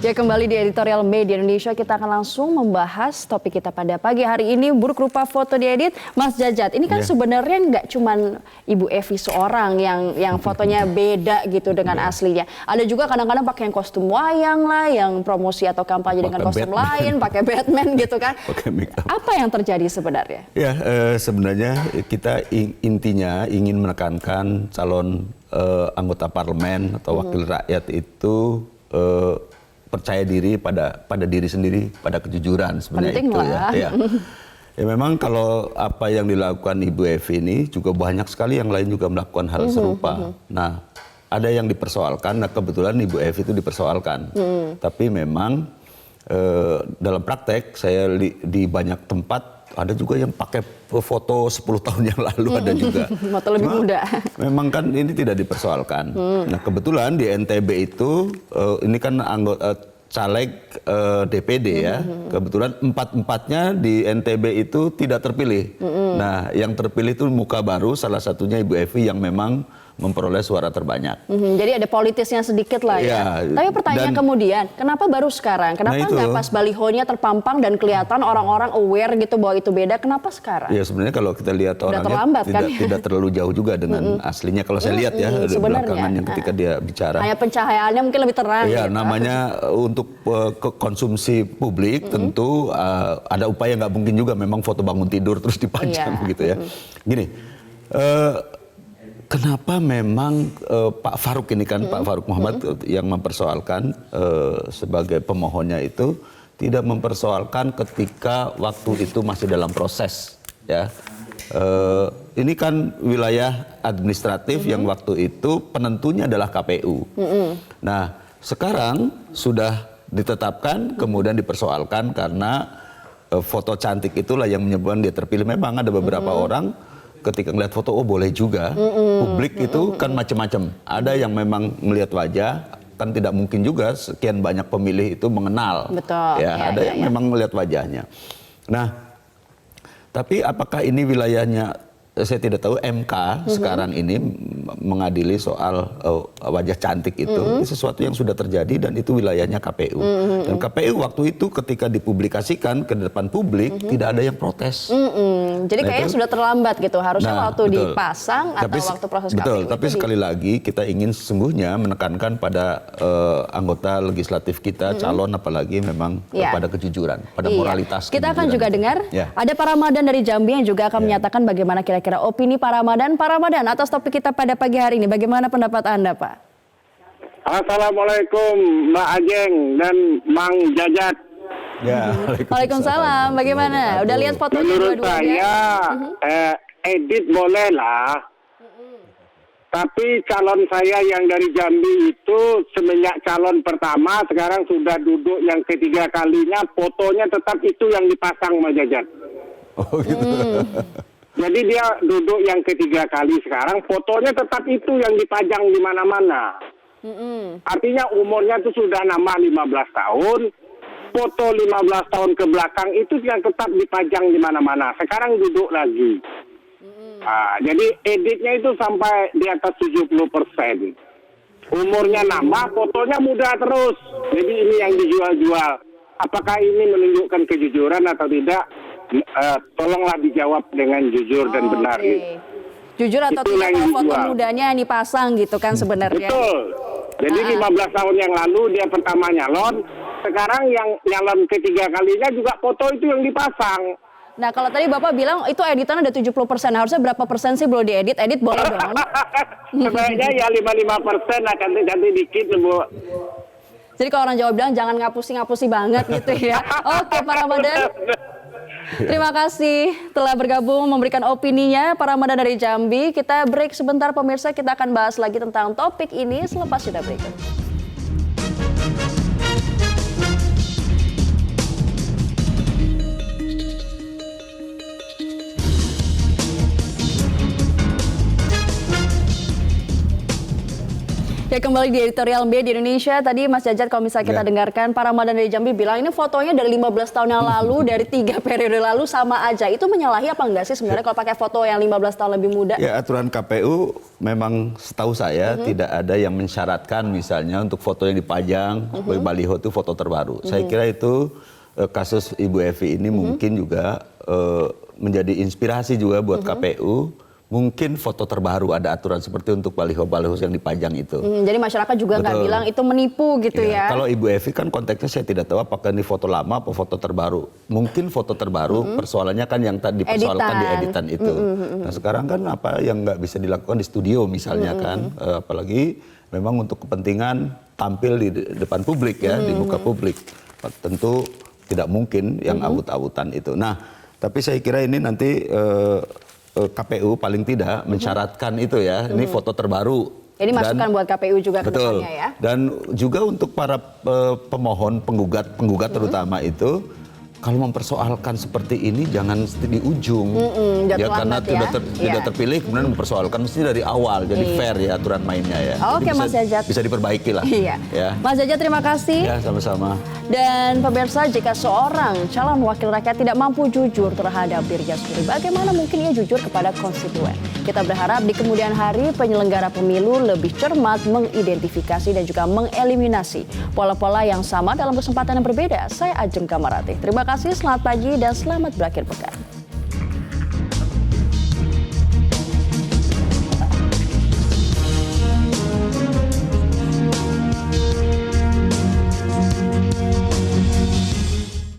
Ya, kembali di Editorial Media Indonesia, kita akan langsung membahas topik kita pada pagi hari ini, buruk rupa foto diedit. Mas Jajat, ini kan sebenarnya nggak cuman Ibu Evi seorang yang fotonya beda gitu dengan aslinya. Ada juga kadang-kadang pakai yang kostum wayang lah, yang promosi atau kampanye dengan kostum lain, pakai Batman gitu kan. Apa yang terjadi sebenarnya? Ya, sebenarnya kita intinya ingin menekankan calon anggota parlemen atau wakil rakyat itu percaya diri pada diri sendiri, pada kejujuran sebenarnya. Penting itu lah. Ya. Ya memang kalau apa yang dilakukan Ibu Evi ini juga banyak sekali yang lain juga melakukan hal serupa. Nah, ada yang dipersoalkan. Nah, kebetulan Ibu Evi itu dipersoalkan. Tapi memang dalam praktek saya di banyak tempat ada juga yang pakai foto 10 tahun yang lalu ada juga. Foto lebih muda. Memang kan ini tidak dipersoalkan. Nah kebetulan di NTB itu ini kan anggota caleg DPD ya. Kebetulan empat-empatnya di NTB itu tidak terpilih. Nah yang terpilih itu muka baru, salah satunya Ibu Evi yang memang memperoleh suara terbanyak. Jadi ada politisnya sedikit lah ya. Tapi pertanyaan kemudian, kenapa baru sekarang? Kenapa nggak pas balihonya terpampang dan kelihatan orang-orang aware gitu bahwa itu beda? Kenapa sekarang? Ya sebenarnya kalau kita lihat orangnya tidak terlalu jauh juga dengan aslinya. Kalau saya lihat ya belakangan yang ketika dia bicara. Hanya pencahayaannya mungkin lebih terang. Iya, gitu. namanya untuk konsumsi publik tentu ada upaya, nggak mungkin juga memang foto bangun tidur terus dipajang gitu ya. Gini. Kenapa memang Pak Faruk ini kan Pak Faruk Muhammad yang mempersoalkan sebagai pemohonnya itu tidak mempersoalkan ketika waktu itu masih dalam proses ya. Ini kan wilayah administratif yang waktu itu penentunya adalah KPU. Nah sekarang sudah ditetapkan kemudian dipersoalkan karena foto cantik itulah yang menyebabkan dia terpilih. Memang ada beberapa orang ketika ngeliat foto, oh boleh juga. Publik itu kan macam-macam. Ada yang memang melihat wajah, kan tidak mungkin juga sekian banyak pemilih itu mengenal. Betul. Ya, ada yang memang melihat wajahnya. Nah, tapi apakah ini wilayahnya, saya tidak tahu, MK sekarang ini mengadili soal wajah cantik itu. Ini sesuatu yang sudah terjadi dan itu wilayahnya KPU. Dan KPU waktu itu ketika dipublikasikan ke depan publik tidak ada yang protes. Jadi kayaknya sudah terlambat gitu. Harusnya waktu dipasang atau waktu proses KPU. Betul, tapi sekali lagi kita ingin sesungguhnya menekankan pada anggota legislatif kita, calon apalagi memang pada kejujuran, pada moralitas. Kita akan juga dengar ada Pak Ramadan dari Jambi yang juga akan menyatakan bagaimana kira-kira opini Pak Ramadan. Pak Ramadan, atas topik kita pada pagi hari ini, bagaimana pendapat Anda, Pak? Assalamualaikum Mbak Ajeng dan Mang Jajat. Ya, Waalaikumsalam. Bagaimana? Udah lihat fotonya dua-duanya? Menurut saya edit boleh lah. Tapi calon saya yang dari Jambi itu semenjak calon pertama sekarang sudah duduk yang ketiga kalinya, fotonya tetap itu yang dipasang Mbak Jajat. Oh gitu. Jadi dia duduk yang ketiga kali sekarang, fotonya tetap itu yang dipajang di mana-mana. Artinya umurnya itu sudah nambah 15 tahun, foto 15 tahun ke belakang itu yang tetap dipajang di mana-mana. Sekarang duduk lagi. Jadi editnya itu sampai di atas 70%. Umurnya nambah, fotonya muda terus. Jadi ini yang dijual-jual. Apakah ini menunjukkan kejujuran atau tidak? Tolonglah dijawab dengan jujur dan benar. Jujur atau tidak kalau foto mudanya yang dipasang gitu kan sebenarnya. Betul. Jadi 15 tahun yang lalu dia pertama nyalon, sekarang yang nyalon ketiga kalinya juga foto itu yang dipasang. Nah kalau tadi Bapak bilang itu editan ada 70%, harusnya berapa persen sih belum diedit? Edit boleh dong? Sebenarnya ya 55% lah, ganti-ganti dikit Bu. Jadi kalau orang Jawa bilang jangan ngapusi-ngapusi banget gitu ya. Oke Pak Ramadan. Terima kasih telah bergabung memberikan opininya Pak Ramadan dari Jambi. Kita break sebentar pemirsa, kita akan bahas lagi tentang topik ini selepas jeda berikut. Ya, kembali di editorial B di Indonesia. Tadi Mas Jajat kalau misalnya kita dengarkan, Pak Ramadan dari Jambi bilang ini fotonya dari 15 tahun yang lalu, dari 3 periode lalu sama aja. Itu menyalahi apa enggak sih sebenarnya kalau pakai foto yang 15 tahun lebih muda? Ya, aturan KPU memang setahu saya tidak ada yang mensyaratkan misalnya untuk foto yang dipajang baliho itu foto terbaru. Saya kira itu kasus Ibu Evi ini mungkin juga menjadi inspirasi juga buat KPU. Mungkin foto terbaru ada aturan seperti untuk baliho-baliho yang dipajang itu. Jadi masyarakat juga nggak bilang itu menipu gitu ya. Kalau Ibu Evi kan konteksnya saya tidak tahu apakah ini foto lama atau foto terbaru. Mungkin foto terbaru persoalannya kan yang tadi dipersoalkan di editan itu. Nah sekarang kan apa yang nggak bisa dilakukan di studio misalnya kan. Apalagi memang untuk kepentingan tampil di depan publik ya, di muka publik. Tentu tidak mungkin yang awut-awutan itu. Nah tapi saya kira ini nanti KPU paling tidak mensyaratkan itu ya, ini foto terbaru. Ini masukan buat KPU juga ke betul, depannya ya. Dan juga untuk para pemohon, penggugat terutama itu, kalau mempersoalkan seperti ini jangan di ujung. Ya karena tidak terpilih kemudian mempersoalkan mesti dari awal, jadi fair ya aturan mainnya ya. Oke Mas Jajat. Bisa diperbaiki lah. Iya. Ya. Mas Jajat terima kasih. Ya sama-sama. Dan pemirsa, jika seorang calon wakil rakyat tidak mampu jujur terhadap dirinya sendiri, bagaimana mungkin ia jujur kepada konstituen? Kita berharap di kemudian hari penyelenggara pemilu lebih cermat mengidentifikasi dan juga mengeliminasi pola-pola yang sama dalam kesempatan yang berbeda. Saya Ajeng Kamarati. Terima kasih, selamat pagi dan selamat berakhir pekan.